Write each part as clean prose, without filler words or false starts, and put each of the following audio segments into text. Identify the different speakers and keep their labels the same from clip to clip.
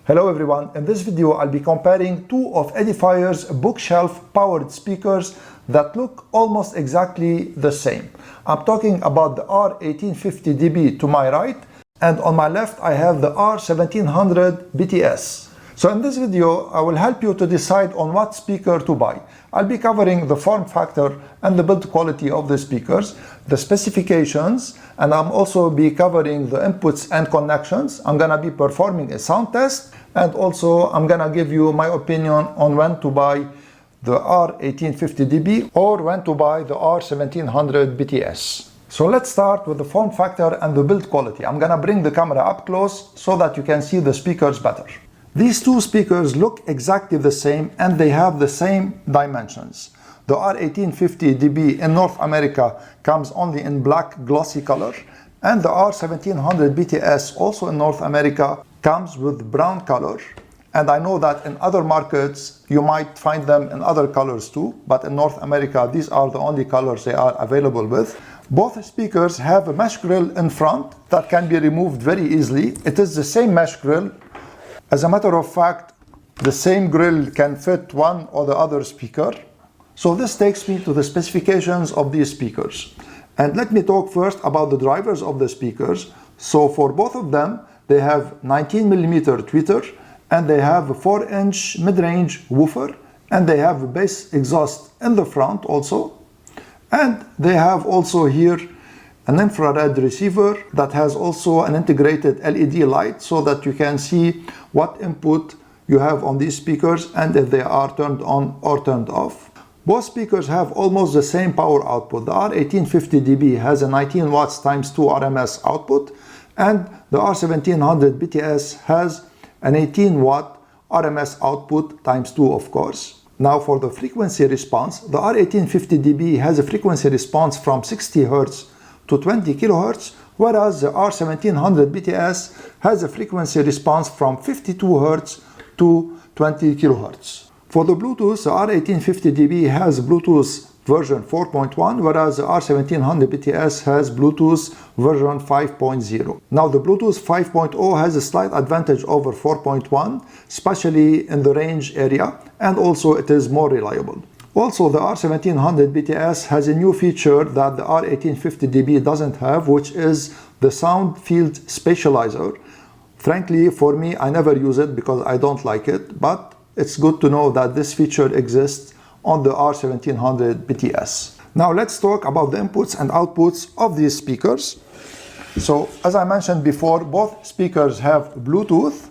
Speaker 1: Hello everyone, in this video I'll be comparing two of Edifier's bookshelf powered speakers that look almost exactly the same. I'm talking about the R1850DB to my right, and on my left I have the R1700BTs. So in this video I will help you to decide on what speaker to buy. I'll be covering the form factor and the build quality of the speakers, the specifications, and I'm also be covering the inputs and connections. I'm gonna be performing a sound test, and also I'm gonna give you my opinion on when to buy the R1850DB or when to buy the R1700BTs. So let's start with the form factor and the build quality. I'm gonna bring the camera up close so that you can see the speakers better. These two speakers look exactly the same and they have the same dimensions. The R1850DB in North America comes only in black glossy color, and the R1700BTs also in North America comes with brown color. And I know that in other markets you might find them in other colors too, but in North America these are the only colors they are available with. Both speakers have a mesh grill in front that can be removed very easily. It is the same mesh grill. As a matter of fact, the same grill can fit one or the other speaker. So this takes me to the specifications of these speakers. And let me talk first about the drivers of the speakers. So for both of them, they have 19mm tweeter, and they have a 4-inch mid-range woofer, and they have a bass exhaust in the front also. And they have also here an infrared receiver that has also an integrated LED light so that you can see what input you have on these speakers and if they are turned on or turned off. Both speakers have almost the same power output. The R1850DB has a 19 watts times 2 RMS output, and the R1700BTs has an 18 watt RMS output times 2, of course. Now for the frequency response, the R1850DB has a frequency response from 60 Hz to 20 kHz, whereas the R1700BTs has a frequency response from 52 Hz to 20 kHz. For the Bluetooth, the R1850DB has Bluetooth version 4.1, whereas the R1700BTs has Bluetooth version 5.0. Now the Bluetooth 5.0 has a slight advantage over 4.1, especially in the range area, and also it is more reliable. Also, the R1700BTs has a new feature that the R1850DB doesn't have, which is the sound field spatializer. Frankly, for me, I never use it because I don't like it, but it's good to know that this feature exists on the R1700BTs. Now let's talk about the inputs and outputs of these speakers. So as I mentioned before, both speakers have Bluetooth,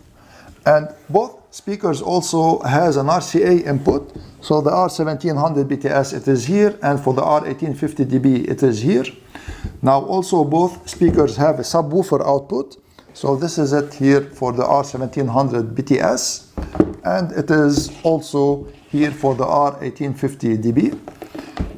Speaker 1: and both speakers also has an RCA input. So the R1700BTs, it is here, and for the R1850DB it is here. Now also both speakers have a subwoofer output. So this is it here for the R1700BTs, and it is also here for the R1850DB.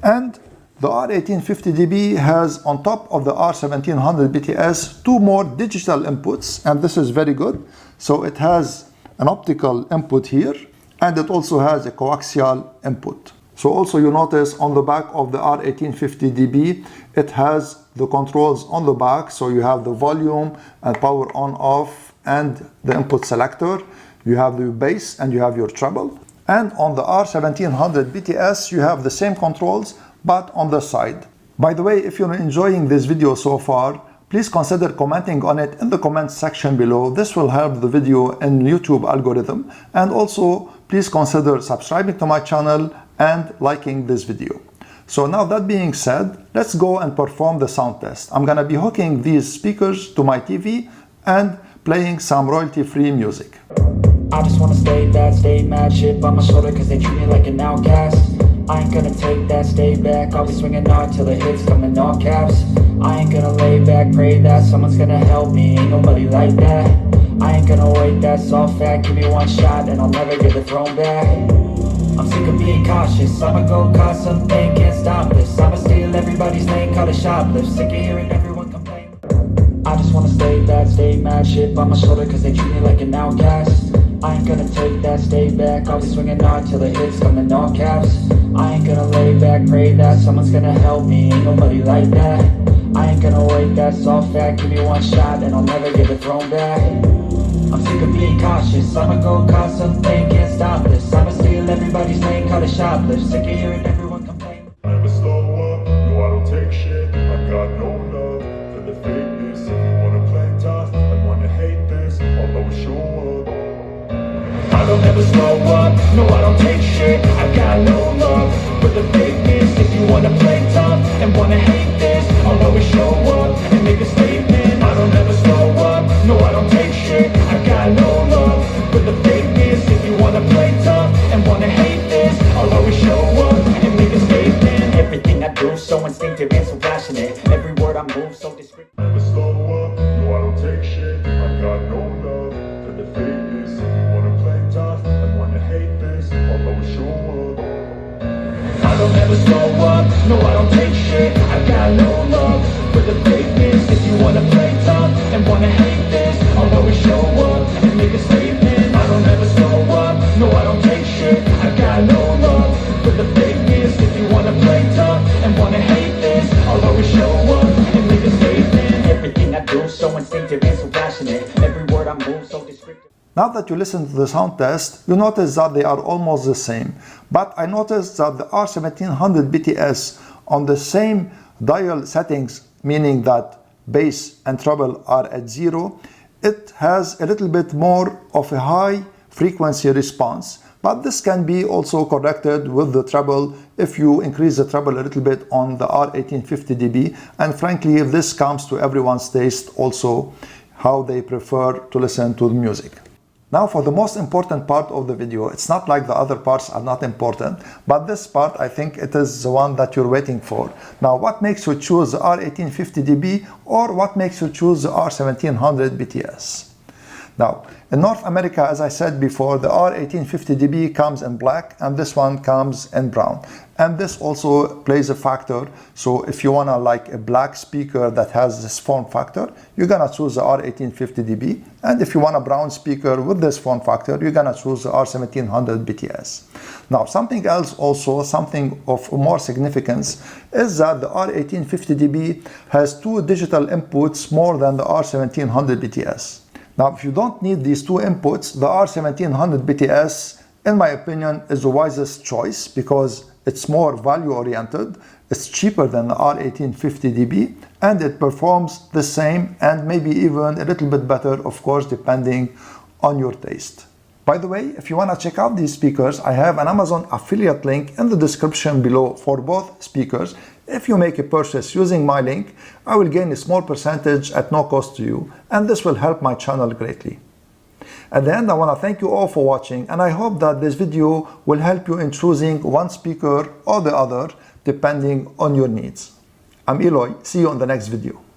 Speaker 1: And the R1850DB has on top of the R1700BTs two more digital inputs, and this is very good. So it has an optical input here, and it also has a coaxial input. So also you notice on the back of the R1850DB, it has the controls on the back. So you have the volume and power on off and the input selector. You have the bass and you have your treble. And on the R1700BTs, you have the same controls, but on the side. By the way, if you're enjoying this video so far, please consider commenting on it in the comments section below. This will help the video in YouTube algorithm. And also, please consider subscribing to my channel and liking this video. So now that being said, let's go and perform the sound test. I'm gonna be hooking these speakers to my TV and playing some royalty-free music.
Speaker 2: I just wanna stay bad, stay mad, shit on my shoulder cause they treat me like an outcast. I ain't gonna take that, stay back, I'll be swinging hard till the hits come in all caps. I ain't gonna lay back, pray that someone's gonna help me, ain't nobody like that. I ain't gonna wait, that's all fact, give me one shot and I'll never get the throne back. I'm sick of being cautious, I'ma go cause something, can't stop this. I'ma steal everybody's name, call it shoplift, sick of hearing everyone complain. I just wanna stay bad, stay mad, shit on my shoulder cause they treat me like an outcast. I ain't gonna take that, stay back, I'll be swinging hard till the hits come in all caps. I ain't gonna lay back, pray that someone's gonna help me, ain't nobody like that. I ain't gonna wait, that's all fact, give me one shot and I'll never get the throne back. I'm sick of being cautious. I'ma go cause something, can't stop this. I'ma steal everybody's lane, call it shoplift. Sick of hearing everyone complain.
Speaker 3: I never slow up, no I don't take shit. I got no love for the fakeness. If you wanna play tough and wanna hate this, I'll always show up. I don't ever slow up, no I don't take shit. I got no love for the fakeness. If you wanna play tough and wanna hate this, I'll always show up and make a statement. I don't ever slow up, no I don't take shit. I got no love for the fakeness. If you wanna play tough and wanna hate this, I'll always show up and make a statement.
Speaker 2: Everything I do so instinctive and so passionate. Every word I move so descriptive.
Speaker 3: Never slow up, no I don't take shit. I got no love for the fakeness. If you wanna play tough and wanna hate this, I'll always show up.
Speaker 2: I don't ever slow up, no I don't take shit. I got no love for the fakeness. If you wanna play tough and wanna hate this, I'll always show up and make a statement. I don't ever slow up, no I don't take shit. I got no love for the fakeness. If you wanna play tough and wanna hate this, I'll always show up and make a statement. Everything I do so instinctive and so passionate. Every word I move so descriptive.
Speaker 1: Now that you listen to the sound test, you notice that they are almost the same. But I noticed that the R1700BTs on the same dial settings, meaning that bass and treble are at 0, it has a little bit more of a high frequency response. But this can be also corrected with the treble if you increase the treble a little bit on the R1850DB. And frankly, if this comes to everyone's taste also, how they prefer to listen to the music. Now for the most important part of the video, it's not like the other parts are not important, but this part I think it is the one that you're waiting for. Now what makes you choose the R1850DB or what makes you choose the R1700BTs? Now in North America, as I said before, the R1850DB comes in black and this one comes in brown. And this also plays a factor. So if you wanna like a black speaker that has this form factor, you're gonna choose the R1850DB. And if you want a brown speaker with this form factor, you're gonna choose the R1700BTs. Now something else also, something of more significance, is that the R1850DB has 2 digital inputs more than the R1700BTs. Now if you don't need these 2 inputs, the R1700BTs, in my opinion, is the wisest choice because it's more value oriented, it's cheaper than the R1850DB, and it performs the same and maybe even a little bit better, of course, depending on your taste. By the way, if you want to check out these speakers, I have an Amazon affiliate link in the description below for both speakers. If you make a purchase using my link, I will gain a small percentage at no cost to you, and this will help my channel greatly. At the end, I want to thank you all for watching, and I hope that this video will help you in choosing one speaker or the other depending on your needs. I'm Eloy. See you on the next video.